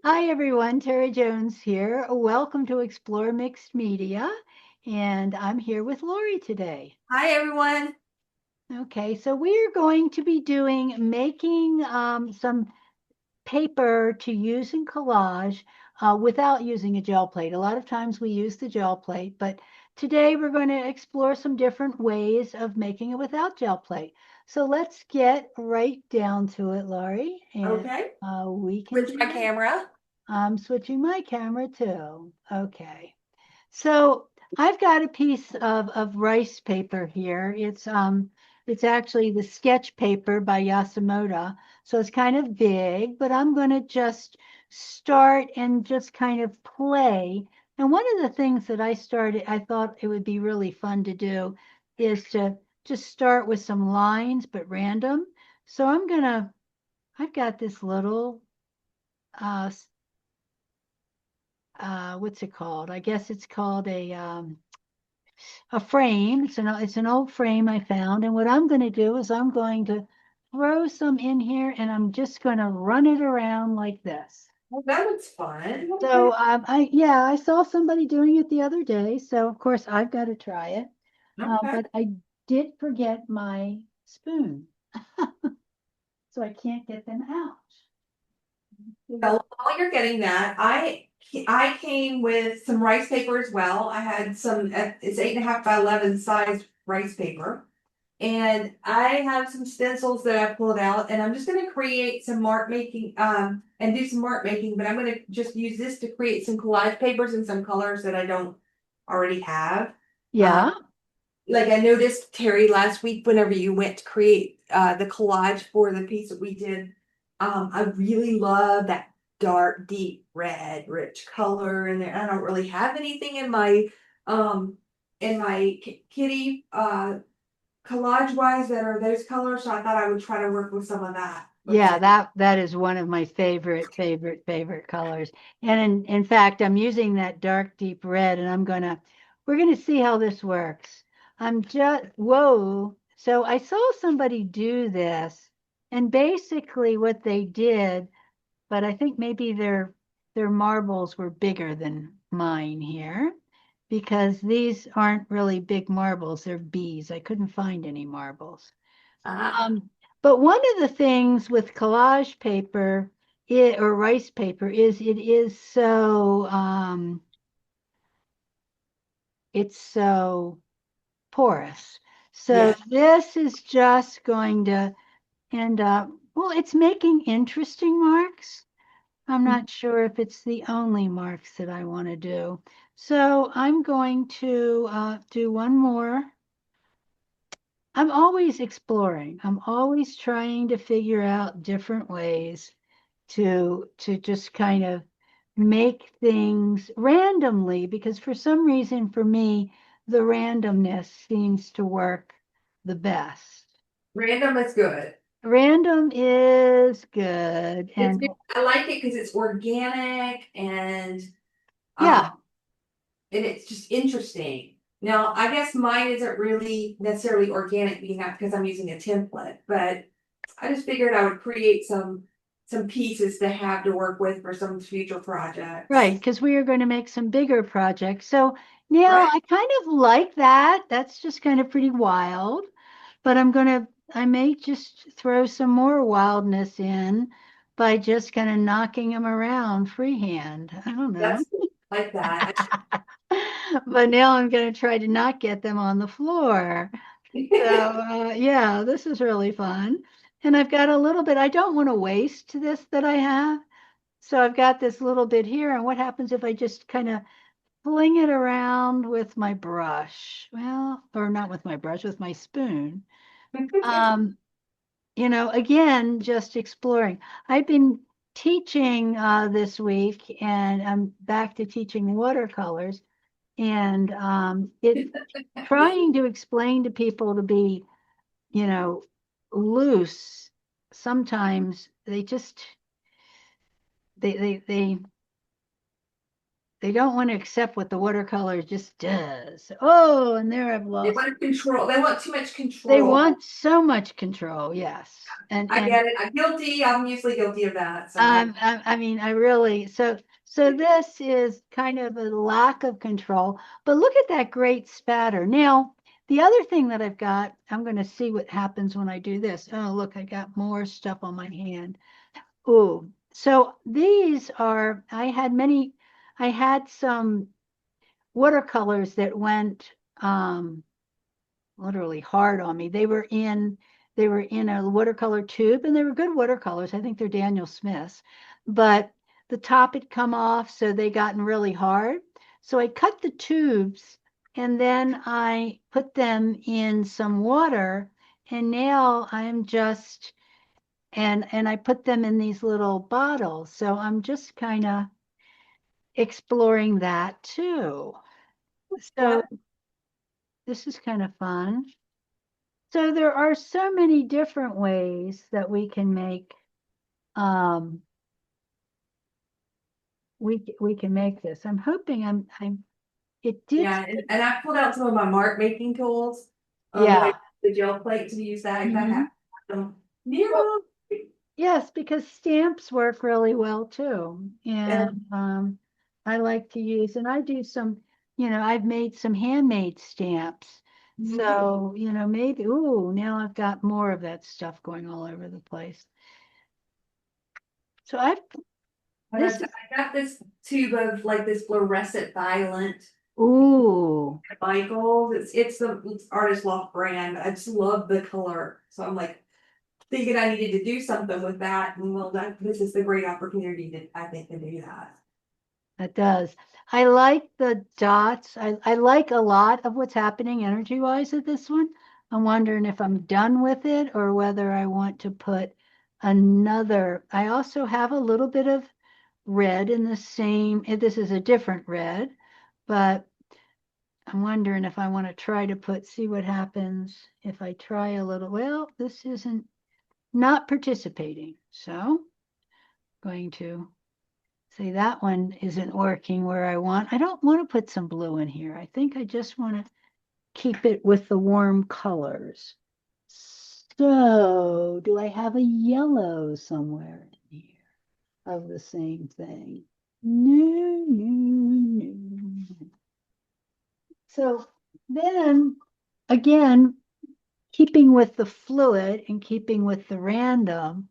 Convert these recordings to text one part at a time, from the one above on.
Hi everyone, Terry Jones here. Welcome to Explore Mixed Media, and I'm here with Laurie today. Hi, everyone. Okay, so we are going to be making some paper to use in collage without using a gel plate. A lot of times we use the gel plate, but today we're going to explore some different ways of making it without gel plate. So let's get right down to it, Laurie, and Okay. we can Switch do my that. camera. I'm switching my camera too. Okay. So I've got a piece of rice paper here. It's actually the sketch paper by Yasamoto. So it's kind of big, but I'm going to just start and just kind of play. And one of the things that I thought it would be really fun to do is to just start with some lines, but random. So I've got this little uh, what's it called? I guess it's called a frame. It's an old frame I found, and what I'm going to do is I'm going to throw some in here, and I'm just going to run it around like this. Well, that looks fun. Okay. So I saw somebody doing it the other day, so of course I've got to try it. Okay. But I did forget my spoon, so I can't get them out. Well, while you're getting that, I came with some rice paper as well. I had some. It's 8.5 by 11 size rice paper, and I have some stencils that I pulled out, and I'm just going to create some mark making, and do some mark making. But I'm going to just use this to create some collage papers and some colors that I don't already have. Yeah, Like I noticed Terry last week whenever you went to create the collage for the piece that we did, I really love that dark deep red rich color in there. I don't really have anything um in my kitty collage wise that are those colors, so I thought I would try to work with some of that. yeah, that is one of my favorite colors. And in fact, I'm using that dark deep red, and we're gonna see how this works. Whoa. So I saw somebody do this, and basically what they did, but I think maybe their marbles were bigger than mine here, because these aren't really big marbles, they're bees. I couldn't find any marbles. Ah, Um, but one of the things with collage paper or rice paper is it's so porous. So yeah. this is just going to end up, well, it's making interesting marks. I'm not sure if it's the only marks that I want to do. So I'm going to do one more. I'm always exploring. I'm always trying to figure out different ways to just kind of make things randomly, because for some reason for me the randomness seems to work the best. Random is good. Random is good. It's And good. I like it because it's organic yeah, um and it's just interesting. Now, I guess mine isn't really necessarily organic being that because I'm using a template, but I just figured I would create some pieces to have to work with for some future right, projects. because we are going to make some bigger projects. So now Right? I kind of like that. That's just kind of pretty wild. But I may just throw some more wildness in by just kind of knocking them around freehand. I don't know. That's like that. But now I'm going to try to not get them on the floor. So, yeah, this is really fun. And I've got a little bit, I don't want to waste this that I have. So I've got this little bit here. And what happens if I just kind of fling it around with my brush? Well, or not with my brush, with my spoon. Um, again, just exploring. I've been teaching this week, and I'm back to teaching watercolors, and it trying to explain to people to be, you know, loose. Sometimes they just they they they they don't want to accept what the watercolor just does. Oh, and there I've They lost. want control. They want too much They control. want so much control, yes. I And get it. I'm guilty. I'm usually guilty of that. So I I mean, I really, so this is kind of a lack of control, but look at that great spatter. Now, the other thing that I've got, I'm going to see what happens when I do this. Oh, look, I got more stuff on my hand. Ooh, so these are, I had some watercolors that went, literally hard on me. They were in a watercolor tube and they were good watercolors. I think they're Daniel Smith's, but the top had come off, so they gotten really hard. So I cut the tubes and then I put them in some water and now I'm just and I put them in these little bottles. So I'm just kind of exploring that too. So what? this is kind of fun. So there are so many different ways that we can make um we can make this. I'm hoping I'm it did Yeah, and I pulled out some of my mark making tools. Like yeah. the gel plate to use that if I have Hmm. them Well, nearby. yes, because stamps work really well too. And And I like to use and I do some, I've made some handmade stamps. mhm. So, maybe ooh, now I've got more of that stuff going all over the place. So I've But this is I got this tube of like this fluorescent violet ooh. Michaels. It's Artist Loft brand. I just love the color. So I'm like thinking I needed to do something with that. And well, this is the great opportunity to I think to do that. It does. I like the dots. I like a lot of what's happening energy wise at this one. I'm wondering if I'm done with it or whether I want to put another. I also have a little bit of red in the same, this is a different red, but I'm wondering if I want to try to see what happens if I try a little. Well, this isn't not participating. So going to see, that one isn't working where I want. I don't want to put some blue in here. I think I just want to keep it with the warm colors. So, do I have a yellow somewhere in here of the same thing? No, no, no. So then again, keeping with the fluid and keeping with the random,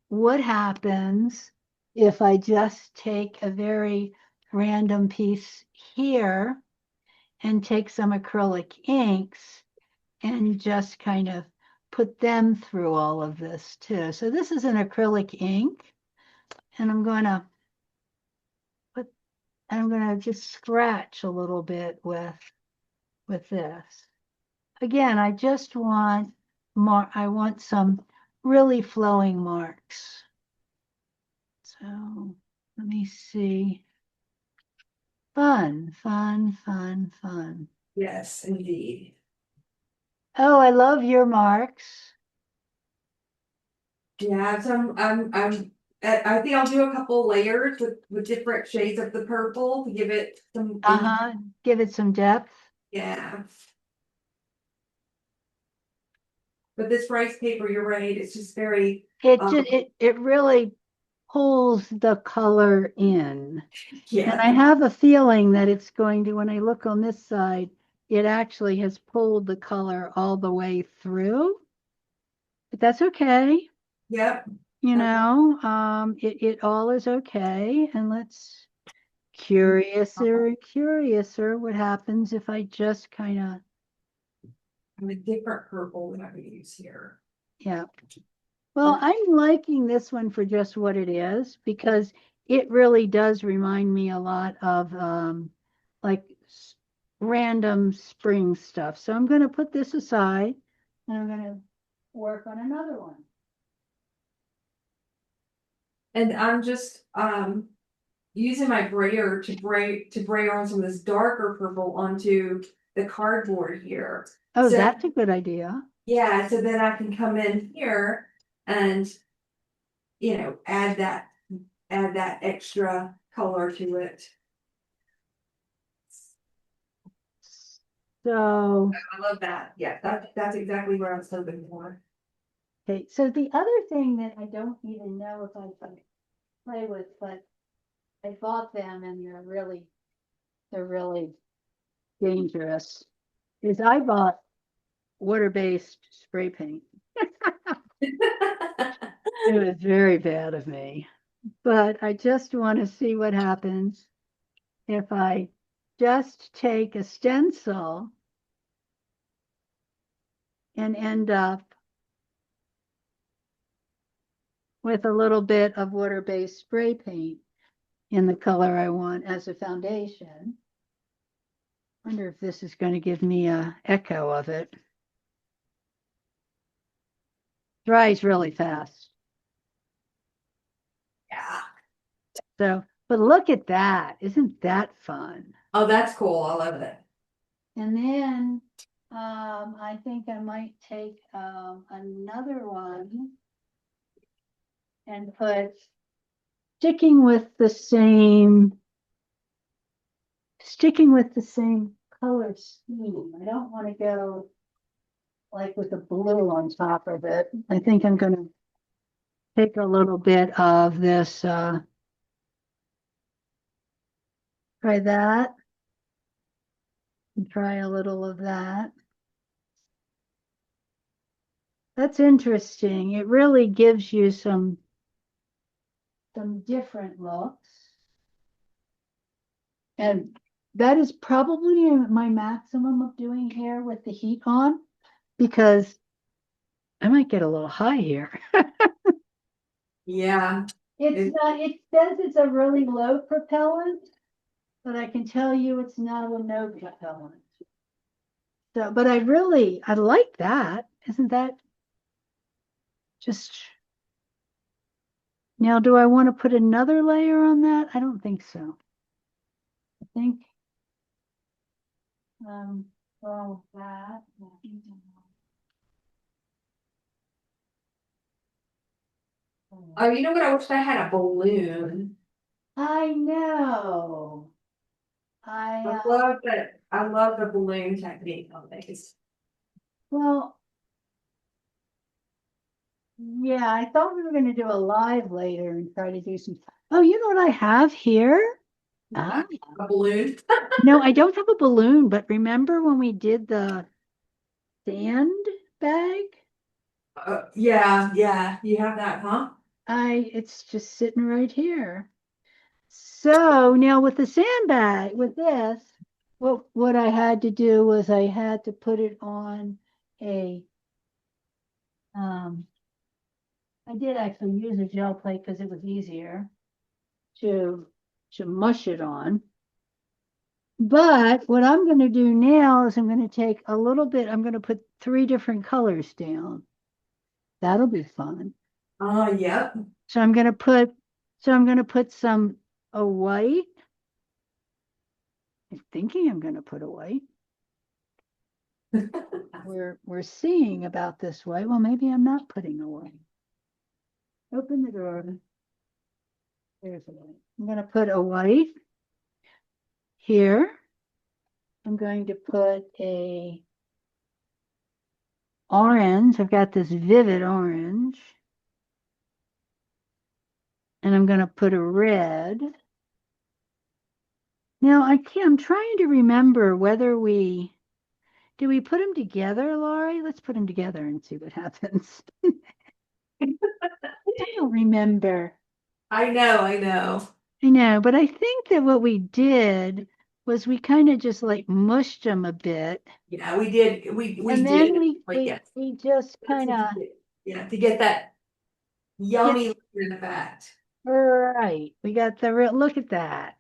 what happens if I just take a very random piece here and take some acrylic inks and just kind of put them through all of this too. So this is an acrylic ink and put, I'm going to just scratch a little bit with this. Again, I just want I want some really flowing marks. So let me see. Fun, fun, fun, fun. Yes, indeed. Oh, I love your marks. Yeah, so I think I'll do a couple layers with different shades of the purple to give it some in Uh-huh. Give it some depth. yeah. But this rice paper, you're right, it's just very It really pulls the color in. And yeah, I have a feeling that it's going to, when I look on this side, it actually has pulled the color all the way through. But that's okay. yep. It all is okay. And let's curiouser and curiouser what happens if I just kind of, I'm a different purple than I would use here. yeah. Well, I'm liking this one for just what it is because it really does remind me a lot of like random spring stuff. So I'm going to put this aside and I'm going to work on another one. And I'm just using my brayer to brayer on some of this darker purple onto the cardboard here. Oh, So that's a good idea. yeah, so then I can come in here and add that extra color to it. So, I love that. Yeah, that's exactly what I was hoping for. okay, so the other thing that I don't even know if I can play with, but I bought them and they're really dangerous, is I bought water-based spray paint. It was very bad of me, but I just want to see what happens if I just take a stencil and end up with a little bit of water-based spray paint in the color I want as a foundation. Wonder if this is going to give me a echo of it. Dries really fast. Yeah. So, but look at that. Isn't that fun? Oh, that's cool. I love it. And then I think I might take another one and put sticking with the same sticking with the same color scheme. I don't want to go like with the blue on top of it. I think I'm going to take a little bit of this, try that, and try a little of that. That's interesting. It really gives you some different looks. And that is probably my maximum of doing hair with the heat on because I might get a little high here. Yeah. It's It, not, it says it's a really low propellant, but I can tell you it's not a no propellant. So, but I like that. Isn't that just, now, do I want to put another layer on that? I don't think so. I think, um, well, that. oh, you know what? I wish I had a balloon. I know. I, I love that. I love the balloon technique on these. well, yeah, I thought we were going to do a live later and try to do some. Oh, you know what I have here? Ah, A balloon. no, I don't have a balloon, but remember when we did the sand bag? Yeah, yeah. You have that, huh? It's just sitting right here. So now with the sandbag, with this, what I had to do was I had to put it on a, um, I did actually use a gel plate because it was easier to to mush it on. But what I'm going to do now is I'm going to take a little bit, I'm going to put three different colors down. That'll be fun. Yep. So I'm going to put, so I'm going to put some, a white. I'm thinking I'm going to put a white. We're seeing about this white. Well, maybe I'm not putting a white. Open the door. There's a white. I'm going to put a white here. I'm going to put a orange. I've got this vivid orange. And I'm going to put a red. Now I'm trying to remember whether do we put them together, Laurie? Let's put them together and see what happens. I don't remember. I know, I know. I know, but I think that what we did was we kind of just like mushed them a bit. Yeah, we did. We And then did. we But we, yes, we just that's kind what of you did. Yeah, to get that get yummy in the fact. right. We got the real look at that.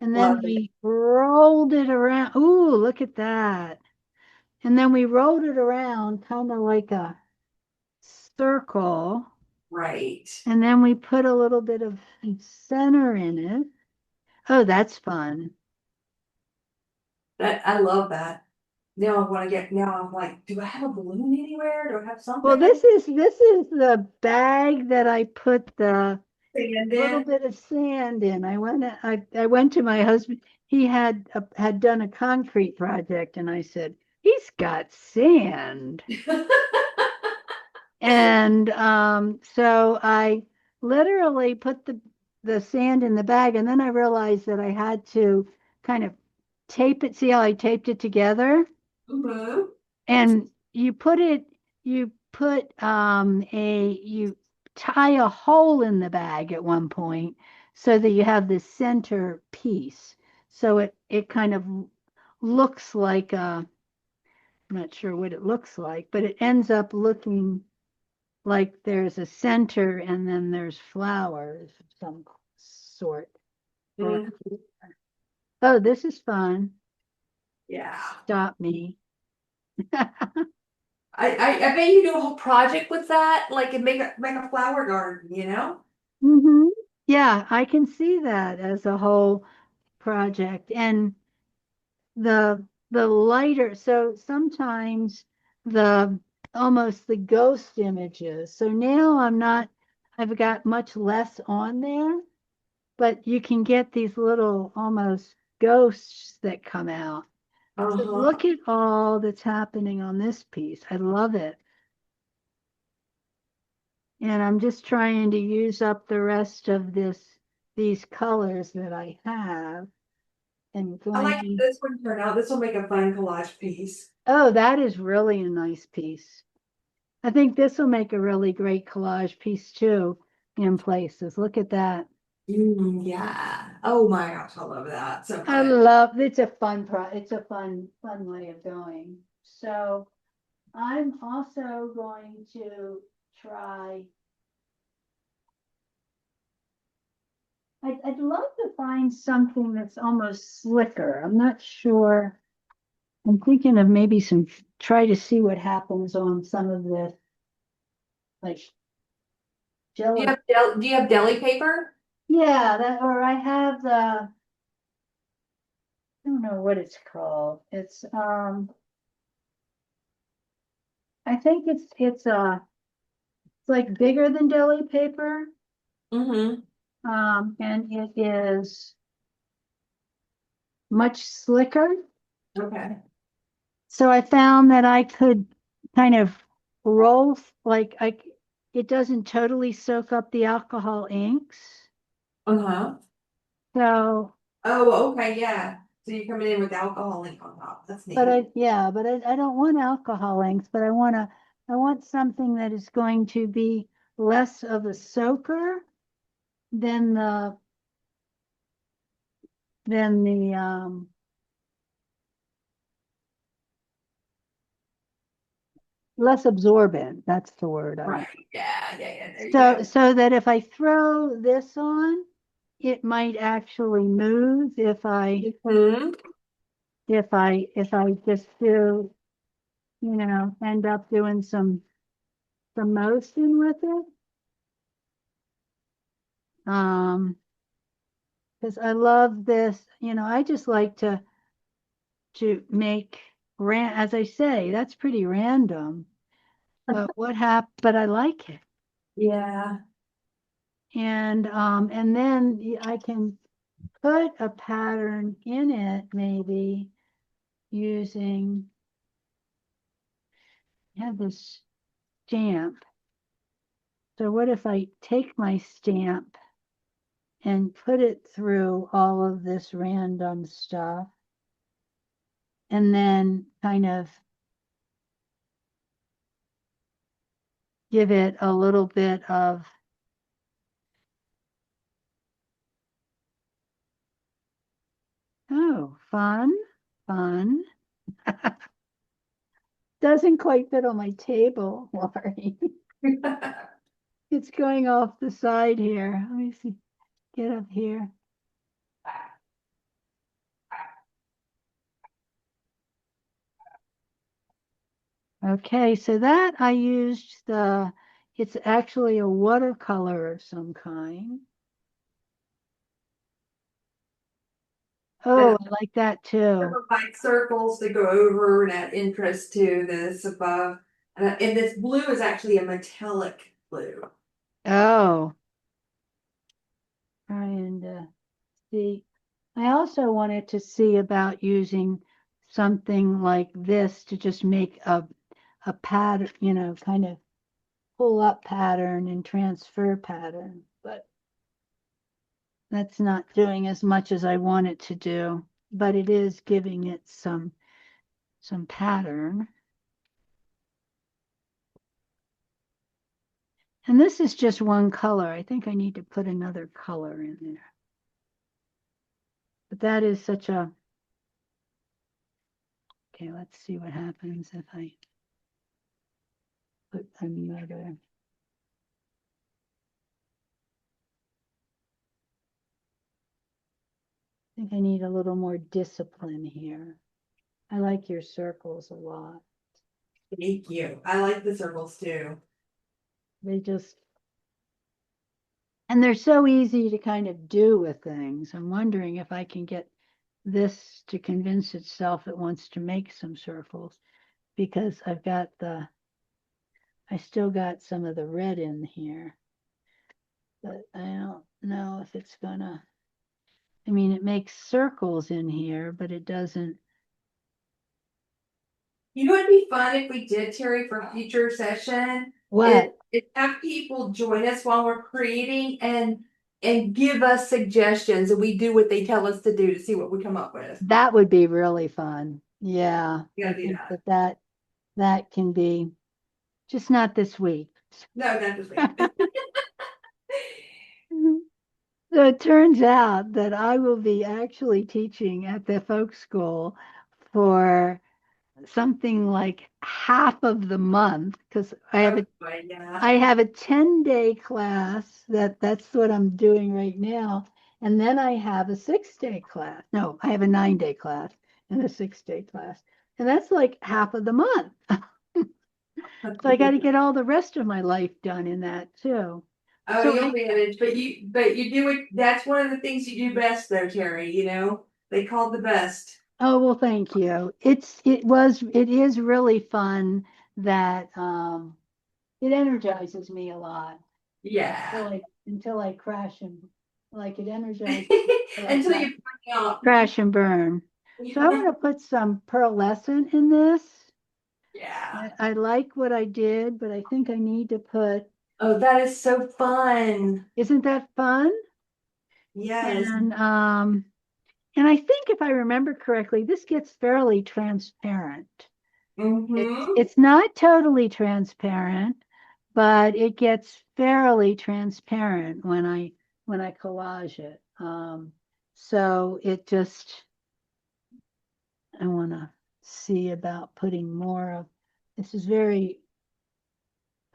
And then Love it. we rolled it around. Ooh, look at that. And then we rolled it around kind of like a circle. Right. And then we put a little bit of center in it. Oh, that's fun. That I love that. Now I want to get. Now I'm like, do I have a balloon anywhere? Do I have Well, something? this is the bag that I put the sand a little in. bit of sand in. I went to my husband. He had done a concrete project, and I said, "He's got sand." And so I literally put the sand in the bag, and then I realized that I had to kind of tape it. See how I taped it together? Mhm. And you tie a hole in the bag at one point so that you have the center piece. So it kind of looks like I'm not sure what it looks like, but it ends up looking like there's a center and then there's flowers of some sort. Or Mhm. oh, this is fun. Yeah. Stop me. I bet you do a whole project with that, like and make a flower garden, you know? Hmm. Yeah, I can see that as a whole project. And the lighter, so sometimes the almost the ghost images. So now I've got much less on there, but you can get these little almost ghosts that come out. So Uh-huh. look at all that's happening on this piece. I love it. And I'm just trying to use up the rest of these colors that I have and I like going, this one turned out. This will make a fun collage piece. oh, that is really a nice piece. I think this will make a really great collage piece too in places. Look at that. Yeah. Oh my gosh, I love that so I much. love it's a it's a fun way of going. So I'm also going to try I'd love to find something that's almost slicker. I'm not sure. I'm thinking of maybe try to see what happens on some of this, like jello. Do you have deli paper? Yeah, or I have I don't know what it's called. I think it's like bigger than deli paper. Mm-hmm. And it is much slicker. Okay. So I found that I could kind of roll it doesn't totally soak up the alcohol inks. Uh-huh. So, Oh, okay, yeah. So you're coming in with alcohol ink on top. That's but neat. I don't want alcohol inks, but I want something that is going to be less of a soaker than the less absorbent. That's the word I want. Right. Yeah, yeah, yeah. There you So go. so that if I throw this on, it might actually move Hmm. if I just do, end up doing some motion with it. Because I love this, I just like to make as I say, that's pretty random. But I like it. Yeah. And then I can put a pattern in it maybe using I have this stamp. So what if I take my stamp and put it through all of this random stuff and then kind of give it a little bit of, oh, fun. Doesn't quite fit on my table, Laurie. It's going off the side here. Let me see, get up here. Okay, so that I used it's actually a watercolor of some kind. And Oh, I like that too. like circles to go over and add interest to this above. And this blue is actually a metallic blue. Oh, see. I also wanted to see about using something like this to just make a pattern, kind of pull up pattern and transfer pattern, but that's not doing as much as I want it to do, but it is giving it some pattern. And this is just one color. I think I need to put another color in there. But that is such a, okay, let's see what happens if I put another. I think I need a little more discipline here. I like your circles a lot. Thank you. I like the circles too. They just, and they're so easy to kind of do with things. I'm wondering if I can get this to convince itself it wants to make some circles because I still got some of the red in here, but I don't know if it's gonna, I mean, it makes circles in here, but it doesn't. You know what'd be fun if we did, Terry, for a future session? Is, What? is have people join us while we're creating and give us suggestions and we do what they tell us to do to see what we come up with. That would be really fun. Yeah, We I gotta do think that. that can be, just not this week. No, not this week. So it turns out that I will be actually teaching at the folk school for something like half of the month because Oh, but yeah. I have a 10-day class that's what I'm doing right now. And then I have a 6-day class. No, I have a 9-day class and a 6-day class. And that's like half of the month. So I got to get all the rest of my life done in that too. Oh, So you'll manage, but you do it. That's one of the things you do best, though, Terry. You know they call the best. oh well, thank you. It is really fun that it energizes me a lot Yeah. until I crash and like it energizes until I Until you find out. crash and burn. So I want to put some pearlescent in this. Yeah. I like what I did, but I think I need to put, Oh, that is so fun. isn't that fun? Yes. And and I think if I remember correctly, this gets fairly transparent. Mm-hmm. It's not totally transparent, but it gets fairly transparent when I collage it. So it just I want to see about putting more of this is very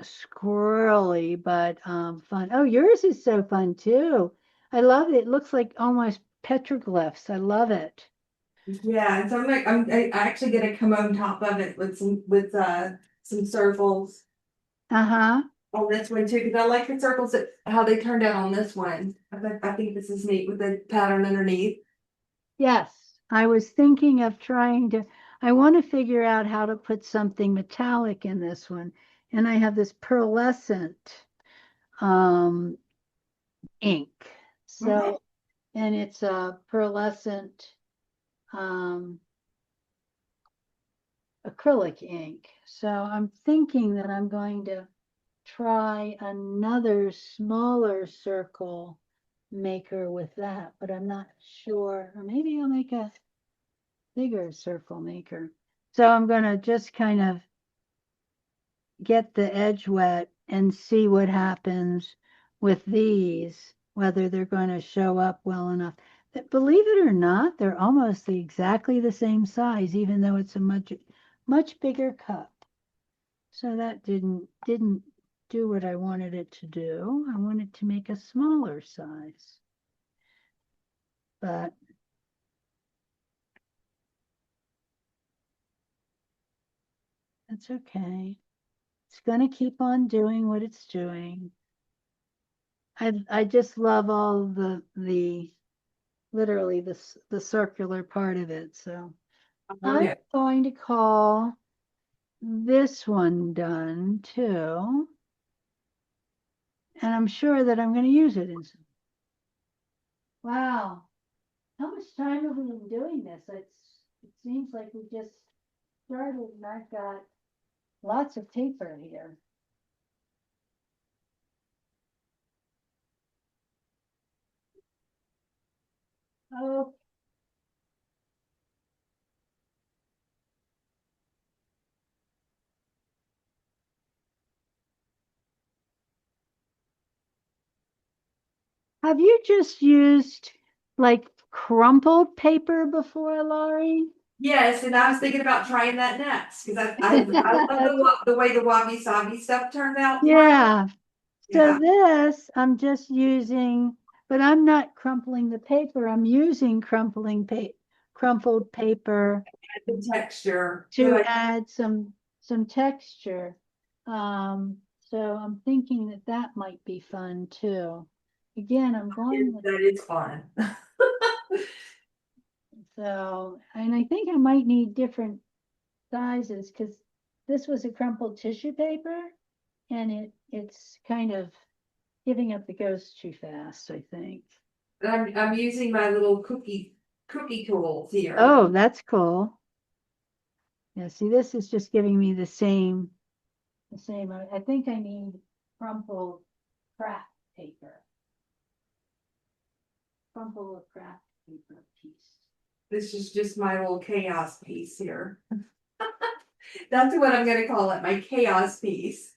squirrely but fun. Oh, yours is so fun too. I love it. It looks like almost petroglyphs. I love it. Yeah, so I'm actually gonna come on top of it with some circles Uh-huh. on this one too, because I like the circles that how they turned out on this one. I think this is neat with the pattern underneath. Yes, I was thinking of trying to, I want to figure out how to put something metallic in this one. And I have this pearlescent um, ink. Mhm. So, and it's a pearlescent um, acrylic ink. So I'm thinking that I'm going to try another smaller circle maker with that, but I'm not sure. Or maybe I'll make a bigger circle maker. So I'm going to just kind of get the edge wet and see what happens with these, whether they're going to show up well enough. Believe it or not, they're almost exactly the same size, even though it's a much bigger cup. So that didn't do what I wanted it to do. I wanted to make a smaller size. But that's okay. It's going to keep on doing what it's doing. I just love all the literally the circular part of it. So Oh I'm yeah. going to call this one done too. And I'm sure that I'm going to use it in some. Wow. How much time have we been doing this? It seems like we just started and I've got lots of paper here. Oh, have you just used like crumpled paper before, Laurie? Yes, and I was thinking about trying that next, because I love That's, the way the wabi sabi stuff turned out mine. yeah. So Yeah, this, I'm just using, but I'm not crumpling the paper. I'm using crumpled paper the texture. Good. to add some texture. So I'm thinking that that might be fun too. Again, I'm going with, That is fun. so, and I think I might need different sizes because this was a crumpled tissue paper and it's kind of giving up the ghost too fast, I think. I'm using my little cookie tools here. Oh, that's cool. Yeah, see, this is just giving me the same. I think I need crumpled craft paper. Crumpled craft paper piece. This is just my little chaos piece here. That's what I'm gonna call it, my chaos piece.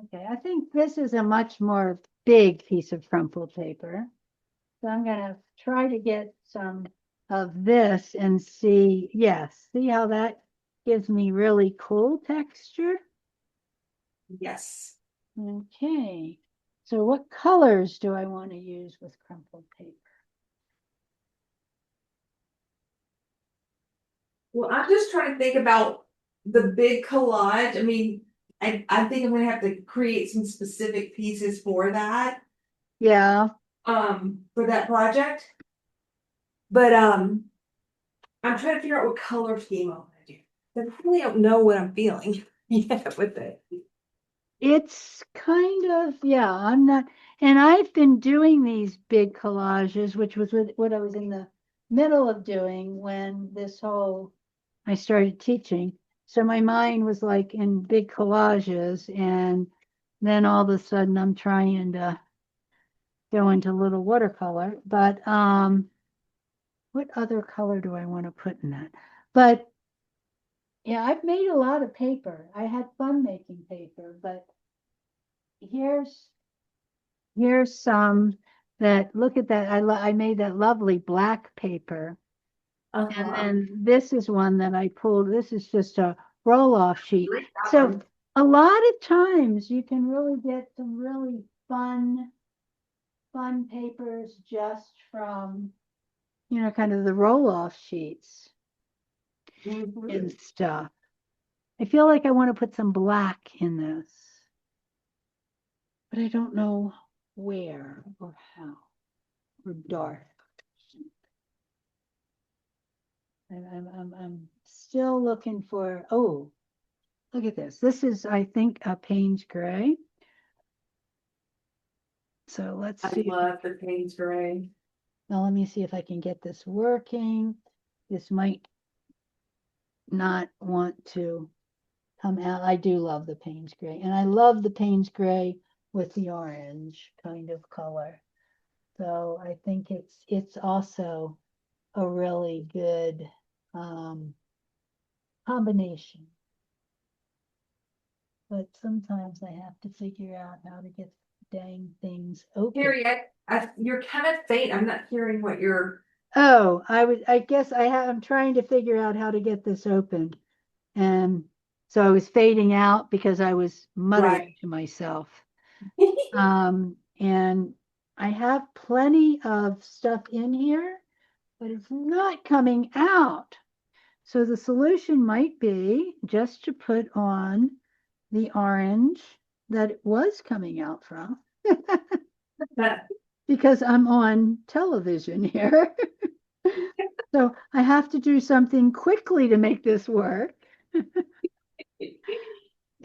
Okay, I think this is a much more big piece of crumpled paper. So I'm gonna try to get some of this and see, yes, see how that gives me really cool texture? Yes. Okay, so what colors do I want to use with crumpled paper? Well, I'm just trying to think about the big collage. I mean, I think I'm gonna have to create some specific pieces for that, Yeah, for that project. But I'm trying to figure out what color scheme I want to do. I really don't know what I'm feeling yet with it. it's kind of, yeah, I'm not, and I've been doing these big collages, which was what I was in the middle of doing when I started teaching. So my mind was like in big collages, and then all of a sudden I'm trying to go into little watercolor. But what other color do I want to put in that? But yeah, I've made a lot of paper. I had fun making paper, but here's here's some that look at that. I made that lovely black paper. And Uh-huh. then this is one that I pulled. This is just a roll off sheet. Like that So one. a lot of times you can really get some really fun papers just from, kind of the roll off sheets and Mhm. stuff. I feel like I want to put some black in this, but I don't know where or how or dark. I'm still looking for, oh, look at this. This is, I think, a Payne's Gray. So let's I see if love the Payne's Gray. now let me see if I can get this working. This might not want to come out. I do love the Payne's Gray, and I love the Payne's Gray with the orange kind of color. So I think it's also a really good combination. But sometimes I have to figure out how to get dang things open. Harry, you're kind of faint. I'm not hearing what you're. Oh, I guess I'm trying to figure out how to get this open. And so I was fading out because I was muttering Right. to myself. And I have plenty of stuff in here, but it's not coming out. So the solution might be just to put on the orange that it was coming out from because I'm on television here. So I have to do something quickly to make this work.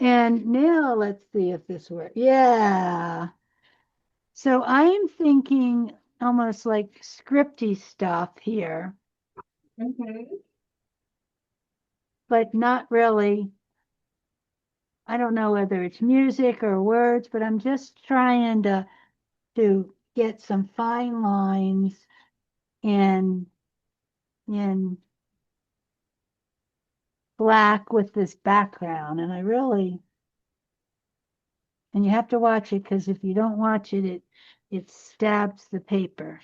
And now let's see if this works. Yeah. So I'm thinking almost like scripty stuff here, Okay. but not really. I don't know whether it's music or words, but I'm just trying to get some fine lines in in black with this background. And I really, and you have to watch it because if you don't watch it, it stabs the paper.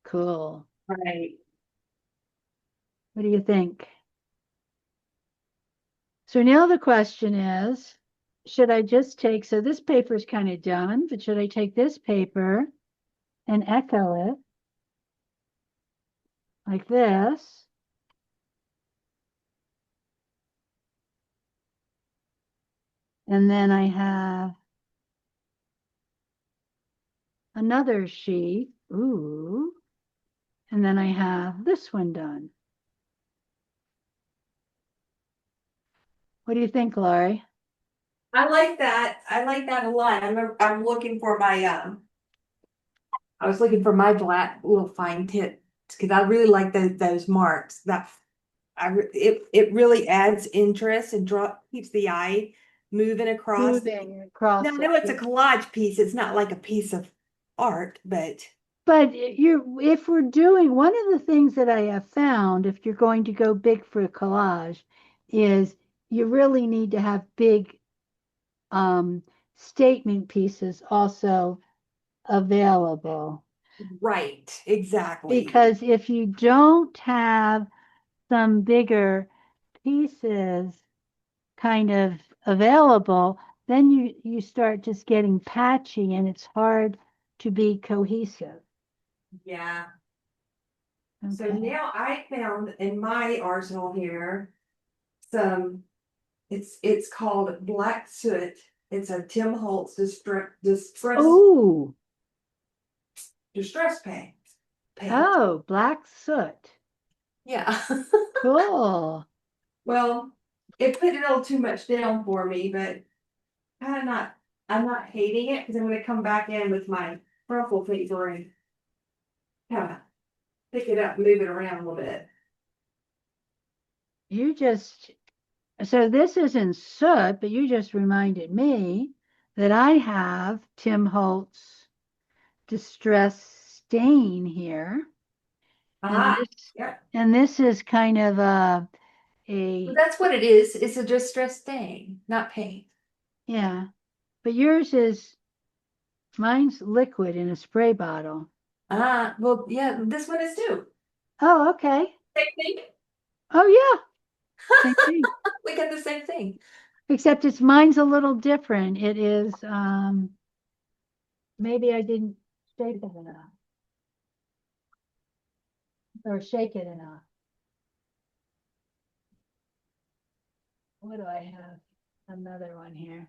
Cool. Right. What do you think? So now the question is, should I just take, so this paper is kind of done, but should I take this paper and echo it like this? And then I have another sheet. Ooh. And then I have this one done. What do you think, Laurie? I like that. I like that a lot. I'm looking for my I was looking for my black little fine tips because I really like those marks. It really adds interest and keeps the eye moving across. Moving Now I across know it. it's a collage piece. It's not like a piece of art, but But if we're doing, one of the things that I have found, if you're going to go big for a collage, is you really need to have big um, statement pieces also available. right, exactly. Because if you don't have some bigger pieces kind of available, then you start just getting patchy and it's hard to be cohesive. Yeah. So Okay. now I found in my arsenal here some it's called Black Soot. It's a Tim Holtz Oh, distress paint. oh, black soot. Yeah. Cool. Well, it put a little too much down for me, but kind of not. I'm not hating it because I'm going to come back in with my ruffle paper and kind of pick it up, and move it around a little bit. You just, so this isn't soot, but you just reminded me that I have Tim Holtz Distress Stain here. And Ah, this, yeah. and this is kind of But a, that's what it is. It's a distress stain, not paint. yeah, but yours is, mine's liquid in a spray bottle. Ah, well, yeah, this one is too. Oh, okay. Same thing. Oh, yeah, same thing. We got the same thing. Except it's mine's a little different. It is, maybe I didn't shake it enough or shake it enough. What do I have? Another one here.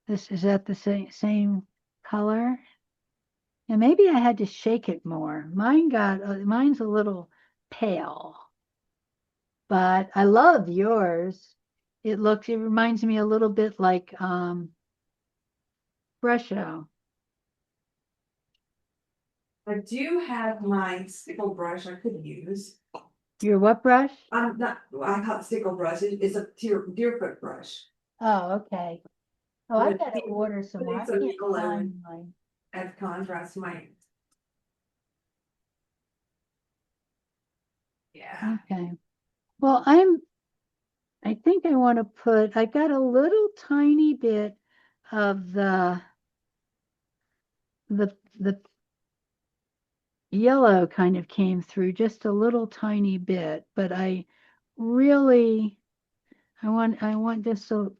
This is that the same color? And maybe I had to shake it more. Mine's a little pale, but I love yours. It reminds me a little bit like Brusho. I do have my stickle brush I could use. Your what brush? I'm not, I call it stickle brush. It's a deerfoot brush. Oh, okay. Oh, I With gotta order some more. putting I some can't yellow and find mine. add contrast to my, yeah. Okay. Well, I think I want to I got a little tiny bit of the yellow kind of came through just a little tiny bit, but I really, I want just a,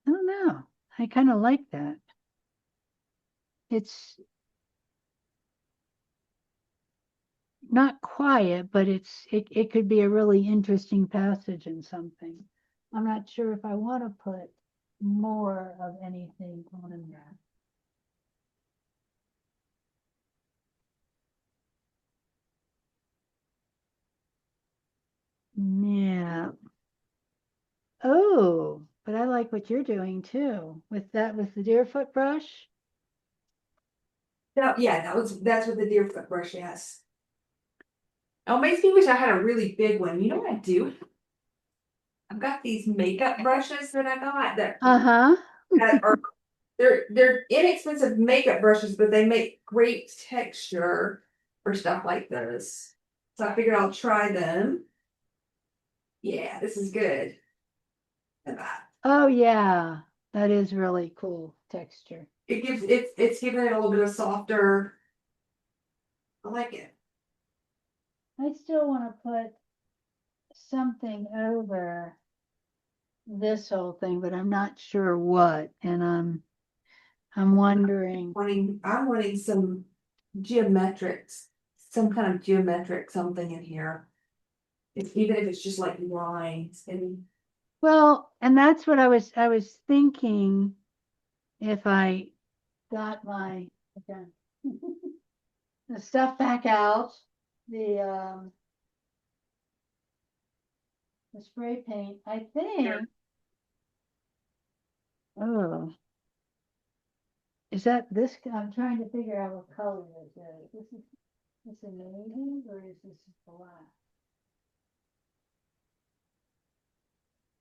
I don't know. I kind of like that. It's not quiet, but it could be a really interesting passage in something. I'm not sure if I want to put more of anything on there. Yeah. Oh, but I like what you're doing too with that, with the deerfoot brush. Yeah, that's with the deer foot brush, yes. Oh, it makes me wish I had a really big one. You know what I do? I've got these makeup brushes that I got Uh-huh. that are they're inexpensive makeup brushes, but they make great texture for stuff like this. So I figured I'll try them. Yeah, this is good. Oh yeah, that is really cool texture. It's giving it a little bit of softer. I like it. I still want to put something over this whole thing, but I'm not sure what. And I'm wondering, I'm wanting some geometrics, some kind of geometric something in here. If even if it's just like lines and well, and that's what I was thinking if I got my okay, the stuff back out, the the spray paint. I think, oh, is that this? I'm trying to figure out what color is it. This a navy or is this black?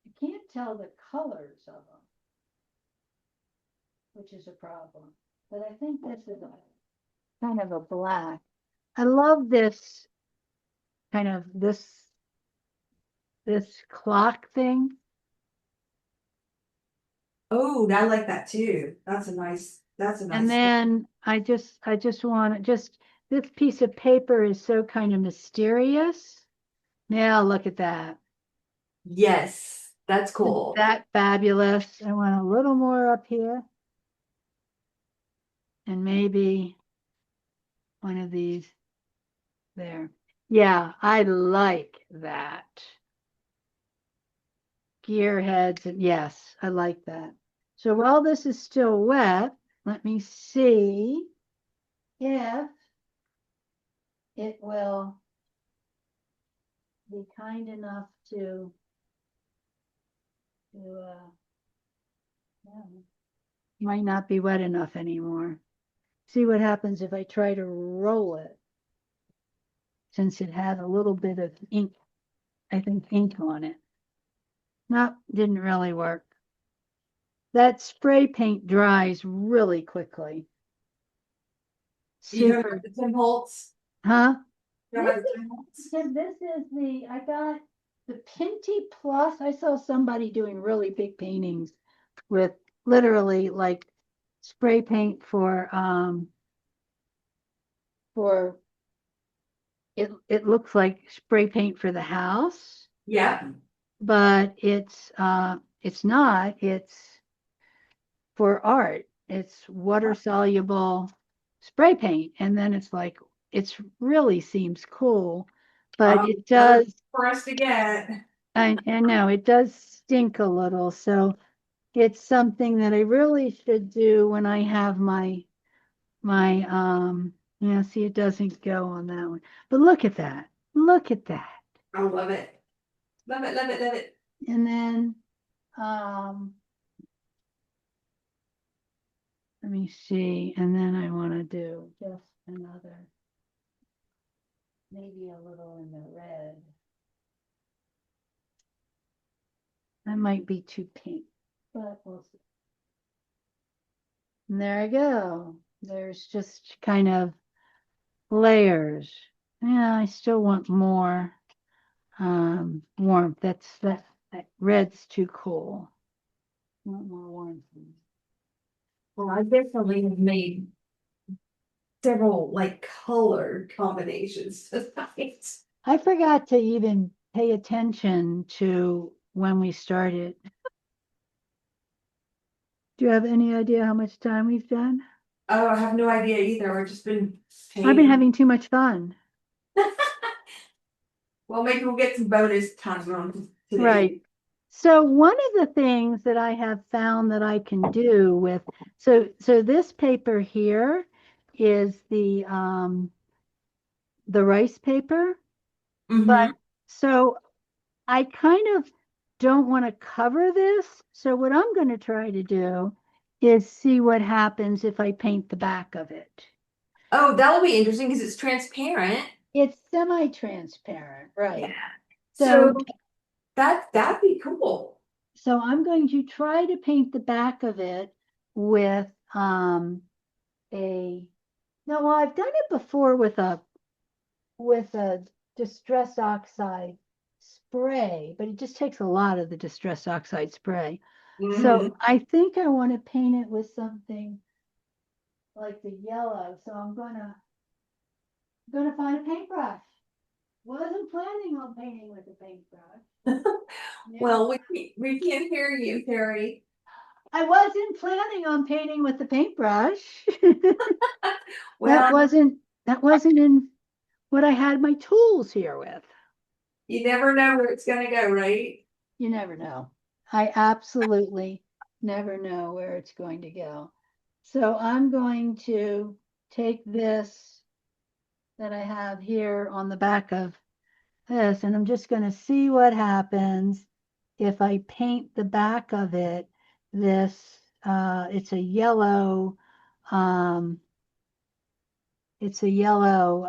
I can't tell the colors of them, which is a problem. But I think this is a kind of a black. I love this kind of this clock thing. oh, I like that too. That's a And nice thing. then I just want to just this piece of paper is so kind of mysterious. Now look at that. Yes, that's Isn't cool. that fabulous? I want a little more up here and maybe one of these there. Yeah, I like that. Gear heads, and yes, I like that. So while this is still wet, let me see if it will be kind enough to yeah, might not be wet enough anymore. See what happens if I try to roll it, since it had a little bit of ink, I think ink on it. Nope, didn't really work. That spray paint dries really quickly. You don't Super, have the Tim Holtz. huh? You don't This have the Tim Holtz. this is I got the Pinty Plus. I saw somebody doing really big paintings with literally like spray paint for it looks like spray paint for the house, Yeah. but it's not. It's for art. It's water soluble spray paint. And then it's like it's really seems cool, but it Another does for us to get. I know it does stink a little, so it's something that I really should do when I have my yeah, see it doesn't go on that one. But look at that. Look at that. I love it. Love it, love it, love it. And then um let me see. And then I want to do just another, maybe a little in the red. That might be too pink, but we'll see. And there I go. There's just kind of layers. Yeah, I still want more warmth. That red's too cool. I want more warmth. Well, I definitely have made several like color combinations tonight. I forgot to even pay attention to when we started. Do you have any idea how much time we've done? Oh, I have no idea either. I've just been I've been painting. having too much fun. Well, maybe we'll get some bonus time on today. Right. So one of the things that I have found that I can do with so this paper here is the rice paper, but Mm-hmm. so I kind of don't want to cover this. So what I'm going to try to do is see what happens if I paint the back of it. Oh, that'll be interesting because it's transparent. It's semi-transparent, Yeah. right? So So, that'd be cool. so I'm going to try to paint the back of it with a no, well, I've done it before with a distress oxide spray, but it just takes a lot of the distress oxide spray. So Hmm. I think I want to paint it with something like the yellow. So I'm gonna find a paintbrush. Wasn't planning on painting with a paintbrush. Yeah. Well, we can't hear you, Terry. I wasn't planning on painting with the paintbrush. That Well, wasn't that wasn't in what I had my tools here with. you never know where it's gonna go, right? You never know. I absolutely never know where it's going to go. So I'm going to take this that I have here on the back of this, and I'm just going to see what happens if I paint the back of it. It's a yellow, um, it's a yellow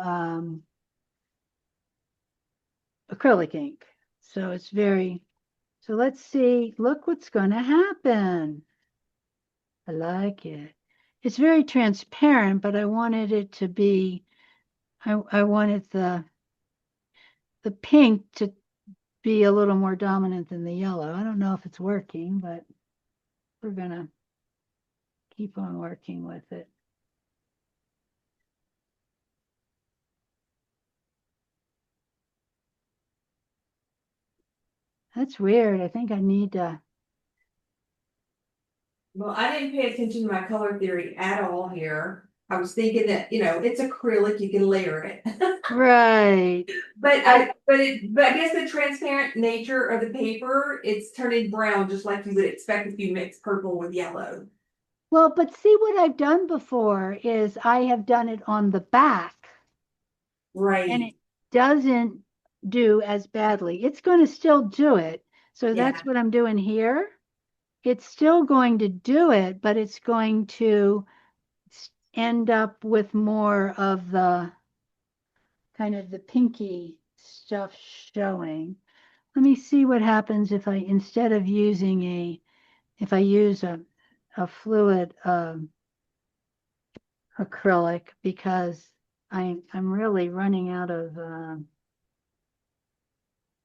acrylic ink. So it's very, so let's see, look what's going to happen. I like it. It's very transparent, but I wanted it to be, I wanted the pink to be a little more dominant than the yellow. I don't know if it's working, but we're gonna keep on working with it. That's weird. I think I need to. Well, I didn't pay attention to my color theory at all here. I was thinking that, it's acrylic, you can layer it. Right. But I I guess the transparent nature of the paper, it's turning brown just like you would expect if you mix purple with yellow. well, but see what I've done before is I have done it on the back and Right. it doesn't do as badly. It's going to still do it. So Yeah. that's what I'm doing here. It's still going to do it, but it's going to end up with more of the kind of the pinky stuff showing. Let me see what happens if I, instead of using if I use a fluid acrylic because I'm really running out of, I'm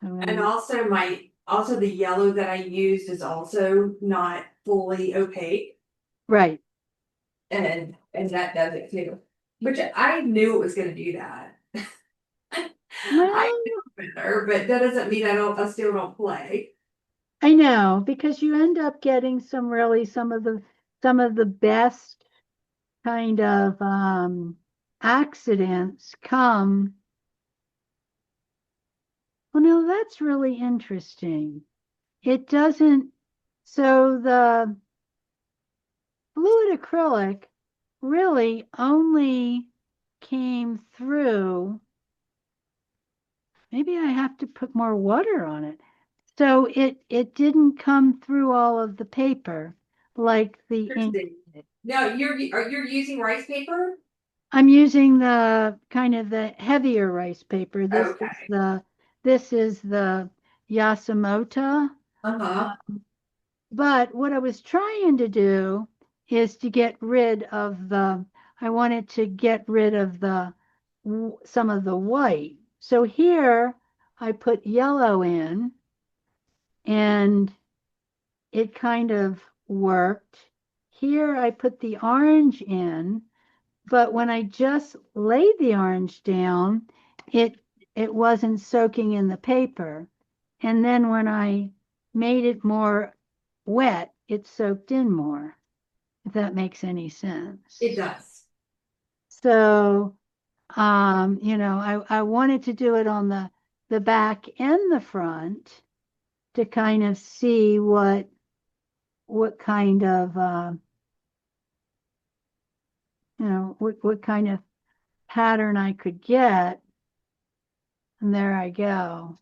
And gonna, also the yellow that I used is also not fully opaque. right. And that does it too. Which I knew it was gonna do that. I Well, knew better, but that doesn't mean I still don't play. I know because you end up getting some of the best kind of accidents come. Well, no, that's really interesting. It doesn't, so the fluid acrylic really only came through. Maybe I have to put more water on it. So it didn't come through all of the paper like the ink Interesting. did. Now you're using rice paper? I'm using the kind of the heavier rice paper. Okay. This is the Yasamota. Uh-huh. But what I was trying to do is to get rid of I wanted to get rid of some of the white. So here I put yellow in and it kind of worked. Here I put the orange in, but when I just laid the orange down, it it wasn't soaking in the paper. And then when I made it more wet, it soaked in more, if that makes any It sense. does. So, I wanted to do it on the back and the front to kind of see what kind of what kind of pattern I could get. And there I go.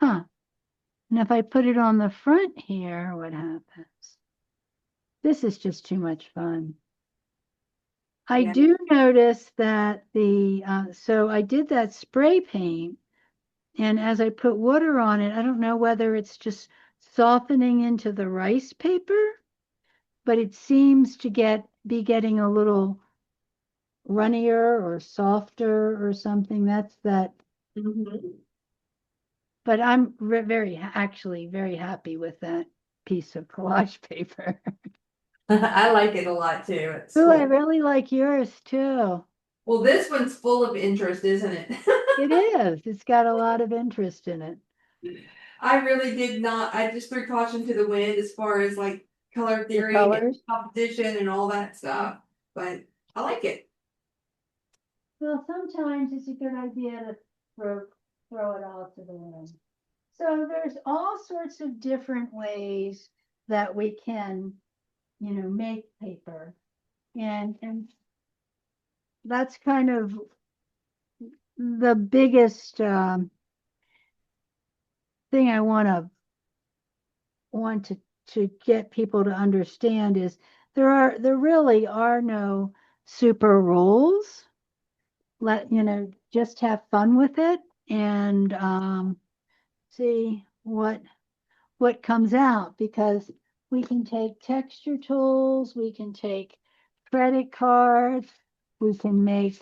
Huh. And if I put it on the front here, what happens? This is just too much fun. I Yeah. do notice that so I did that spray paint, and as I put water on it, I don't know whether it's just softening into the rice paper, but it seems to be getting a little runnier or softer or something. That's that. Mhm. But I'm actually very happy with that piece of collage paper. I like it a lot too. It's Oh, I cool. really like yours too. Well, this one's full of interest, isn't it? It is. It's got a lot of interest in it. I really did not. I just threw caution to the wind as far as like color The theory and colors. competition and all that stuff. But I like it. Well, sometimes it's a good idea to throw, throw it all to the wind. So there's all sorts of different ways that we can, make paper. And that's kind of the biggest thing I want to get people to understand is there really are no super rules. Just have fun with it and see what comes out, because we can take texture tools, we can take credit cards, we can make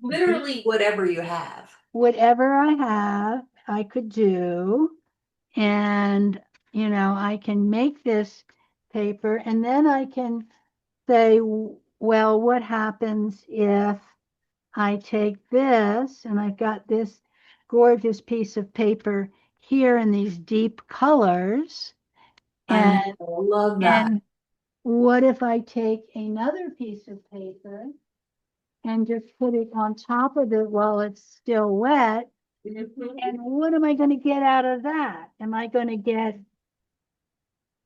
Literally whatever you have. whatever I have, I could do. And, I can make this paper and then I can say, well, what happens if I take this and I've got this gorgeous piece of paper here in these deep colors, I and love that. and what if I take another piece of paper and just put it on top of it while it's still wet? Mhm. And what am I going to get out of that? Am I going to get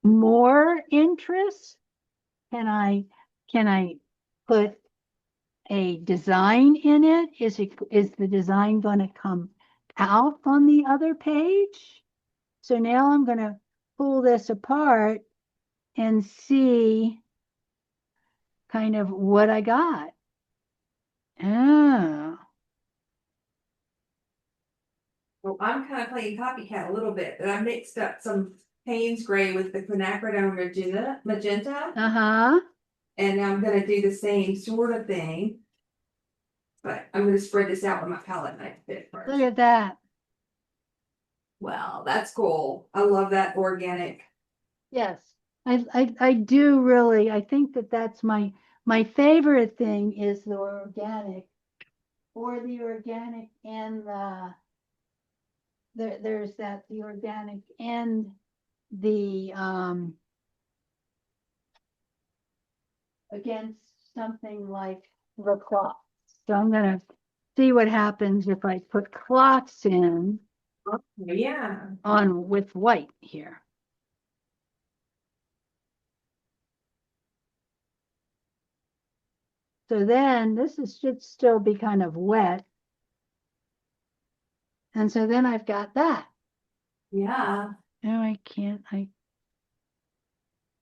more interest? Can I put a design in it? Is the design going to come out on the other page? So now I'm going to pull this apart and see kind of what I got. Oh, Well, I'm kind of playing copycat a little bit, but I mixed up some Payne's gray with the quinacridone magenta, uh-huh. and now I'm gonna do the same sort of thing. But I'm gonna spread this out with my palette knife bit Look first. at that. Wow, that's cool. I love that organic. Yes. I do really, I think that that's my favorite thing is the organic, or the organic and there's the organic and the against something like the clock. So I'm gonna see what happens if I put clocks in Yeah. on with white here. So then should still be kind of wet. And so then I've got that. Yeah. No, I can't.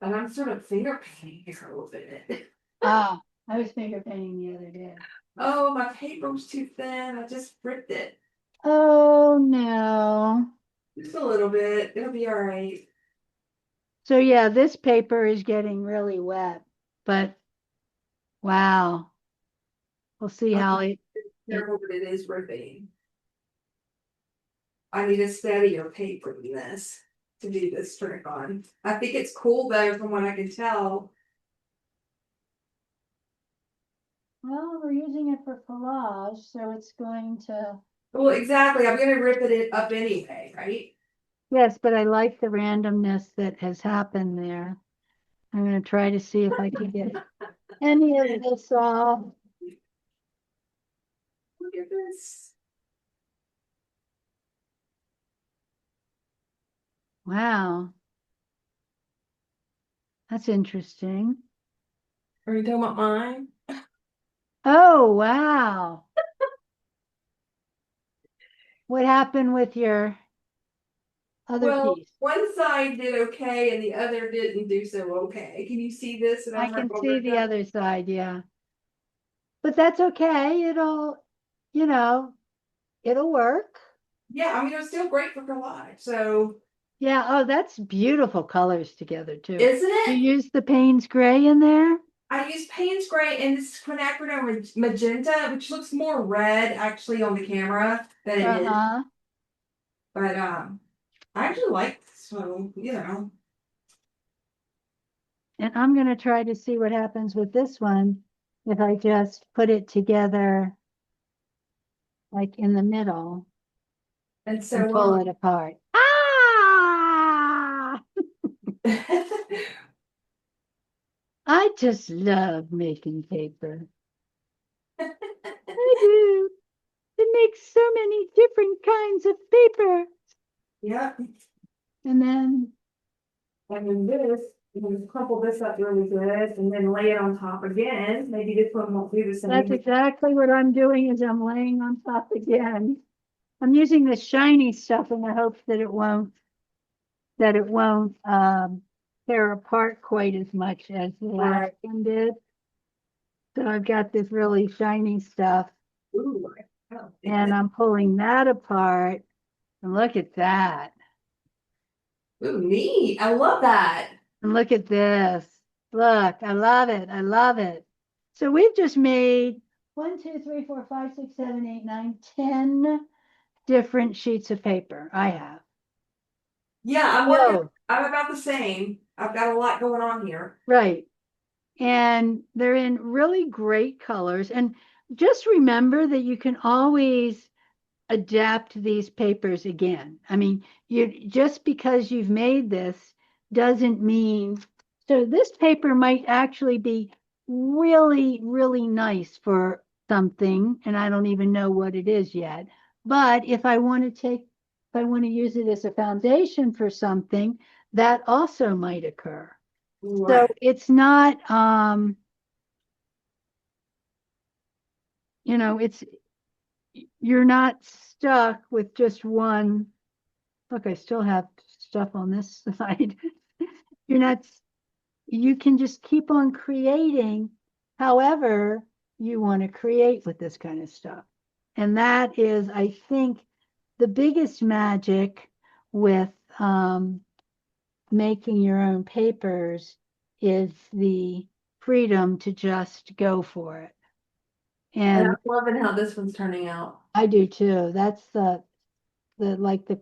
But I'm sort of finger painting here a little bit. Ah, I was finger painting the other day. Oh, my paper was too thin. I just ripped it. Oh no. Just a little bit. It'll be all right. So yeah, this paper is getting really wet, but wow, we'll see I'm how not it careful, but it is ripping. I need a steadier paper than this to do this trick on. I think it's cool though, from what I can tell. well, we're using it for collage, so it's going to, Well, exactly. I'm gonna rip it up anyway, right? yes, but I like the randomness that has happened there. I'm going to try to see if I can get any of this off. Look at this. Wow, that's interesting. Are you talking about mine? Oh, wow. What happened with your? other Well, piece. one side did okay and the other didn't do so okay. Can you see this? And I I'm can right see over the that. other side, yeah. But that's okay. You know, it'll work. Yeah, I mean, it was still great for collage. So, Yeah, oh, that's beautiful colors together too. isn't You it? use the Payne's gray in there? I use Payne's Gray and this quinacridone magenta, which looks more red actually on the camera than it is. Uh-huh. But I actually like this one, you know. And I'm gonna try to see what happens with this one if I just put it together like in the middle And and so pull it apart. Ah! I just love making paper. I do. It makes so many different kinds of paper. yeah. And then And then this, you can just crumple this up really good and then lay it on top again. Maybe this one won't do the that's same. exactly what I'm doing is I'm laying on top again. I'm using the shiny stuff in the hopes that it won't tear apart quite as much as the last Right. one did. So I've got this really shiny stuff Ooh, oh. and I'm pulling that apart. And look at that. Ooh, neat. I love that. And look at this. Look, I love it. I love it. So we've just made 1, 2, 3, 4, 5, 6, 7, 8, 9, 10 different sheets of paper. I have. Yeah, So, I'm about the same. I've got a lot going on here. right. And they're in really great colors. And just remember that you can always adapt these papers again. I mean, you just because you've made this doesn't mean so this paper might actually be really, really nice for something, and I don't even know what it is yet. But if I want to use it as a foundation for something, that also might occur. So Right. it's not it's you're not stuck with just one. Look, I still have stuff on this side. You're not, you can just keep on creating however you want to create with this kind of stuff. And that is, I think, the biggest magic with making your own papers is the freedom to just go for it. And I'm And loving how this one's turning out. I do too. That's the like the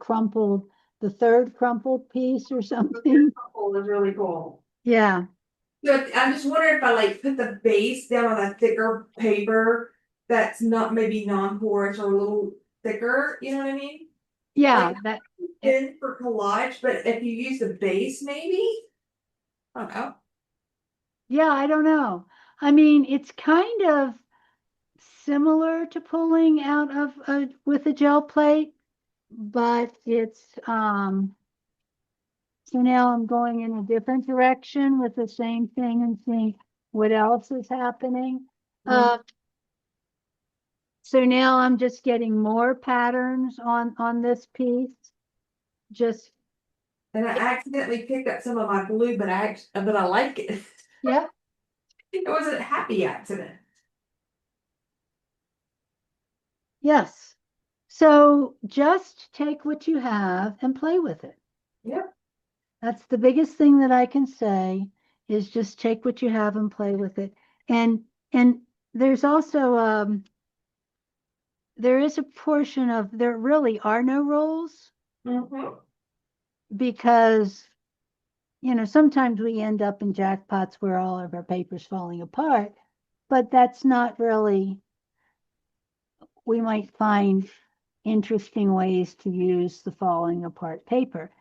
third crumpled piece or The third something. couple is really cool. Yeah. So I'm just wondering if I like put the base down on a thicker paper that's not maybe non-porous or a little thicker, you know what I mean? Like Yeah, that thin for collage, but if you use the base, maybe? I don't know. yeah, I don't know. I mean, it's kind of similar to pulling out of a with a gel plate, but it's so now I'm going in a different direction with the same thing and seeing what else is happening. Mhm. Uh, so now I'm just getting more patterns on this piece. Just And I accidentally picked up some of my blue, but I like it. yeah, It was a happy accident. yes. So just take what you have and play with it. Yep. That's the biggest thing that I can say is just take what you have and play with it. And there's also there is a portion of there really are no rules Mm-hmm. because sometimes we end up in jackpots where all of our papers falling apart, but that's not really we might find interesting ways to use the falling apart paper.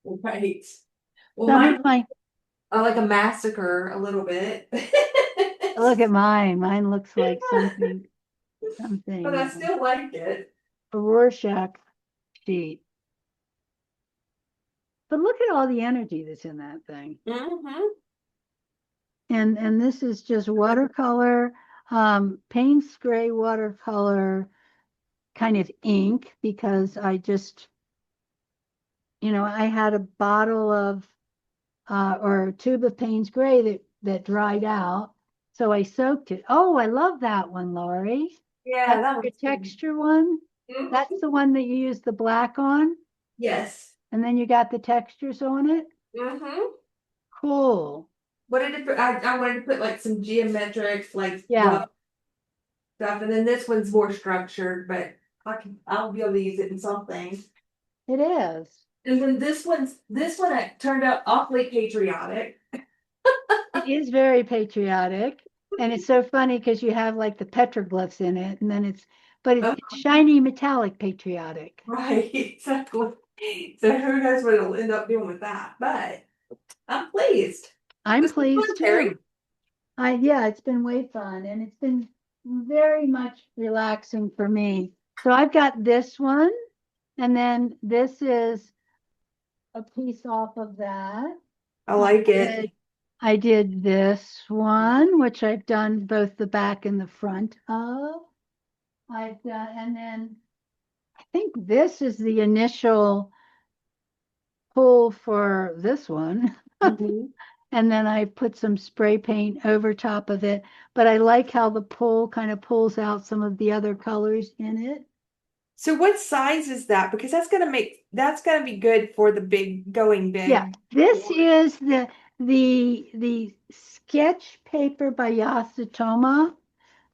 Right. Well, Some mine of my I like a massacre a little bit. look at mine. Mine looks like But I something still like it. a Rorschach sheet. But look at all the energy that's in that thing. Mm-hmm. And this is just watercolor, Payne's gray watercolor kind of ink because I just I had a bottle of or a tube of Payne's Gray that dried out. So I soaked it. Oh, I love that one, Laurie. Yeah, That's that your one's pretty. texture one. That's Mhm. the one that you use the black on, Yes. and then you got the textures on it. Mm-hmm. Cool. What did it put? I wanted to put like some geometric, like Yeah, rough stuff, and then this one's more structured, but I'll be able to use it in something. it is. And then this one turned out awfully patriotic. It is very patriotic. And it's so funny because you have like the petroglyphs in it, and then but Oh, it's shiny metallic patriotic. right, exactly. So who knows what it'll end up doing with that? But I'm pleased. I'm This is pleased fun, Terry. too. Yeah, it's been way fun and it's been very much relaxing for me. So I've got this one, and then this is a piece off of that. I I like it. did, I did this one, which I've done both the back and the front of. I've done, and then I think this is the initial pull for this one. Mhm. And then I put some spray paint over top of it. But I like how the pull kind of pulls out some of the other colors in it. So what size is that? Because that's gonna be good for the big going Yeah, big. this is the sketch paper by Yasutoma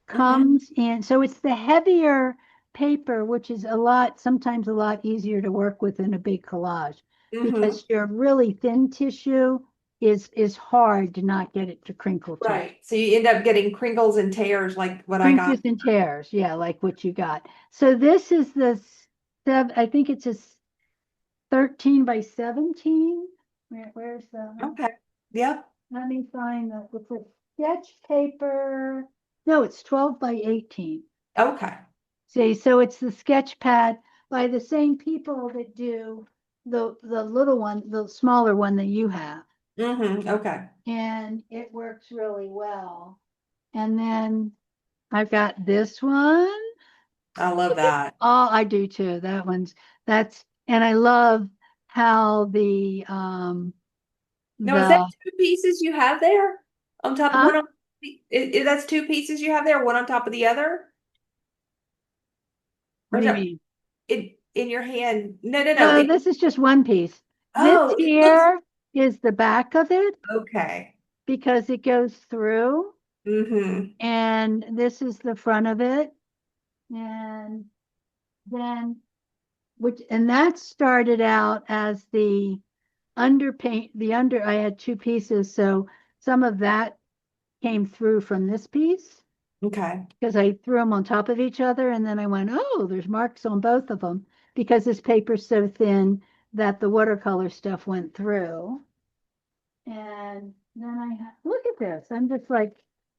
Mm-hmm. comes in. So it's the heavier paper, which is sometimes a lot easier to work with in a big collage Mm-hmm. because your really thin tissue is hard to not get it to crinkle too much. Right. So you end up getting crinkles and tears like what I got. Crinkles and tears, yeah, like what you got. So this is I think it's a 13 by 17. Where's the, Okay. Yep. let me find it's a sketch paper. No, it's 12 by 18. Okay. See, so it's the sketch pad by the same people that do the little one, the smaller one that you have. Mm-hmm. Okay. And it works really well. And then I've got this one. I love that. Oh, I do too. And I love how Now, is that the, two pieces you have there on top of huh? one on that's two pieces you have there, one on top of the other? Or What do you no, mean? in your hand. No, no, no. No, this is just one piece. This Oh, it looks here is the back of it okay. because it goes through, Mm-hmm. and this is the front of it. And then, and that started out as I had two pieces. So some of that came through from this piece Okay. because I threw them on top of each other. And then I went, oh, there's marks on both of them because this paper's so thin that the watercolor stuff went through. And then look at this. I'm just like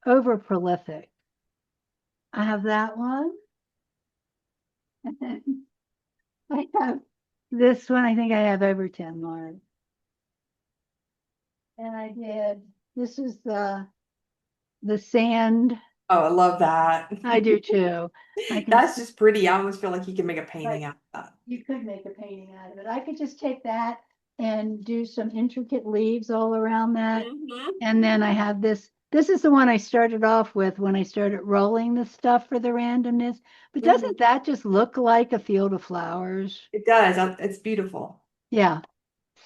over prolific. I have that one. And then I have this one. I think I have over 10 more. And this is the sand. Oh, I love that. I do too. I can, That's just pretty. I almost feel like you can make a like, painting out of that. you could make a painting out of it. I could just take that and do some intricate leaves all around that. Mm-hmm. And then I have this. This is the one I started off with when I started rolling the stuff for the randomness. But Mm-hmm. doesn't that just look like a field of flowers? It does. It's beautiful. Yeah.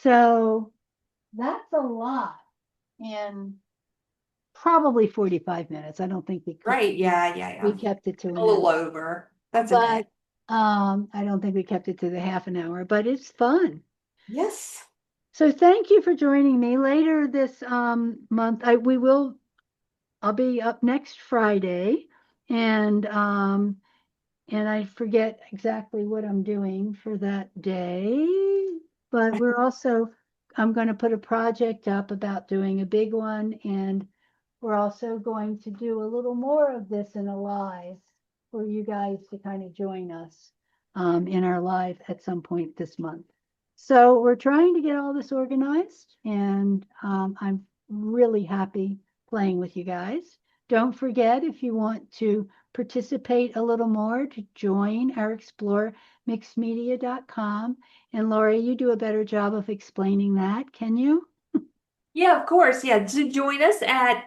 So that's a lot in probably 45 minutes. I don't think Right. Yeah, yeah, we yeah. kept it to A an little hour, over. That's okay. but I don't think we kept it to the half an hour, but it's fun. Yes. So thank you for joining me later this month. I'll be up next Friday, and I forget exactly what I'm doing for that day, but I'm going to put a project up about doing a big one, and we're also going to do a little more of this in a live for you guys to kind of join us in our live at some point this month. So we're trying to get all this organized, and I'm really happy playing with you guys. Don't forget, if you want to participate a little more, to join our exploremixedmedia.com. And Laurie, you do a better job of explaining that, can you? Yeah, of course. Yeah, to join us at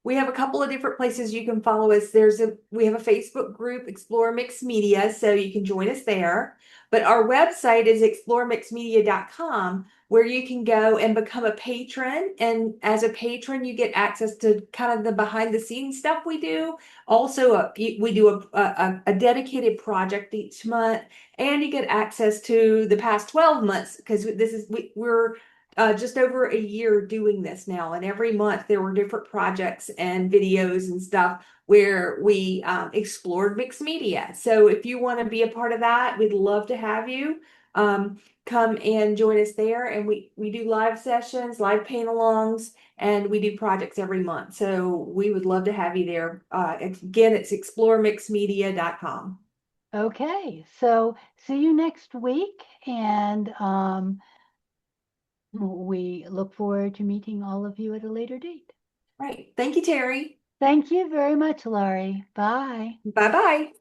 we have a couple of different places you can follow us. We have a Facebook group, Explore Mixed Media, so you can join us there. But our website is exploremixedmedia.com, where you can go and become a patron. And as a patron, you get access to kind of the behind the scenes stuff we do. Also, we do a dedicated project each month, and you get access to the past 12 months because we're just over a year doing this now. And every month there were different projects and videos and stuff where we explored mixed media. So if you want to be a part of that, we'd love to have you. Come and join us there. And we do live sessions, live paint-alongs, and we do projects every month. So we would love to have you there. Again, it's exploremixedmedia.com. Okay, so see you next week, and we look forward to meeting all of you at a later date. Right. Thank you, Teri. Thank you very much, Laurie. Bye. Bye-bye.